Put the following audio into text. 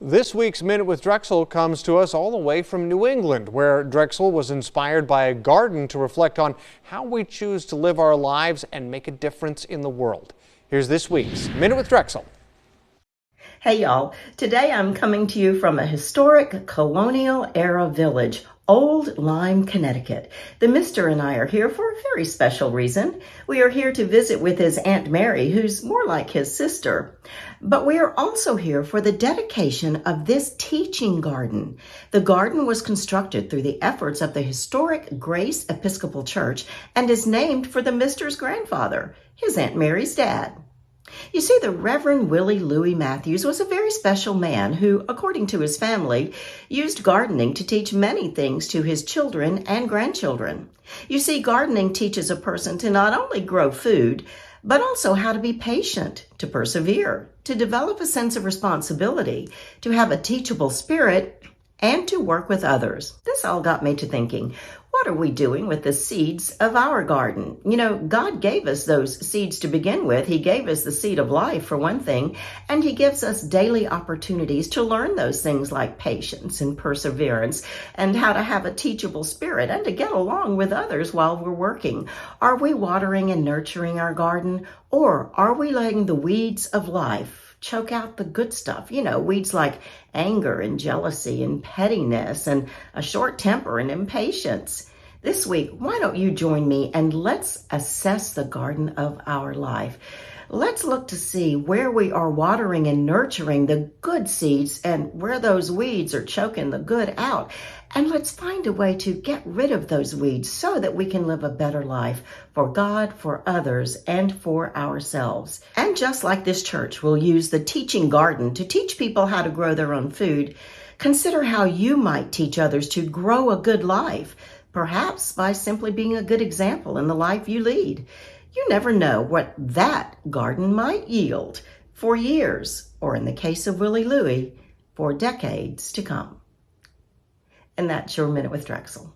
This week's Minute with Drexel comes to us all the way from New England, where Drexel was inspired by a garden to reflect on how we choose to live our lives and make a difference in the world. Here's this week's Minute with Drexel. Hey y'all, today I'm coming to you from a historic colonial-era village, Old Lyme, Connecticut. The Mister and I are here for a very special reason. We are here to visit with his Aunt Mary, who's more like his sister. But we are also here for the dedication of this teaching garden. The garden was constructed through the efforts of the historic Grace Episcopal Church and is named for the Mister's grandfather, his Aunt Mary's dad. You see, the Reverend Willie Louis Matthews was a very special man who, according to his family, used gardening to teach many things to his children and grandchildren. You see, gardening teaches a person to not only grow food, but also how to be patient, to persevere, to develop a sense of responsibility, to have a teachable spirit, and to work with others. This all got me to thinking, what are we doing with the seeds of our garden? You know, God gave us those seeds to begin with. He gave us the seed of life, for one thing, and He gives us daily opportunities to learn those things like patience and perseverance and how to have a teachable spirit and to get along with others while we're working. Are we watering and nurturing our garden, or are we letting the weeds of life choke out the good stuff? You know, weeds like anger and jealousy and pettiness and a short temper and impatience. This week, why don't you join me and let's assess the garden of our life. Let's look to see where we are watering and nurturing the good seeds and where those weeds are choking the good out. And let's find a way to get rid of those weeds so that we can live a better life for God, for others, and for ourselves. And just like this church will use the teaching garden to teach people how to grow their own food, consider how you might teach others to grow a good life, perhaps by simply being a good example in the life you lead. You never know what that garden might yield for years, or in the case of Willie Louis, for decades to come. And that's your Minute with Drexel.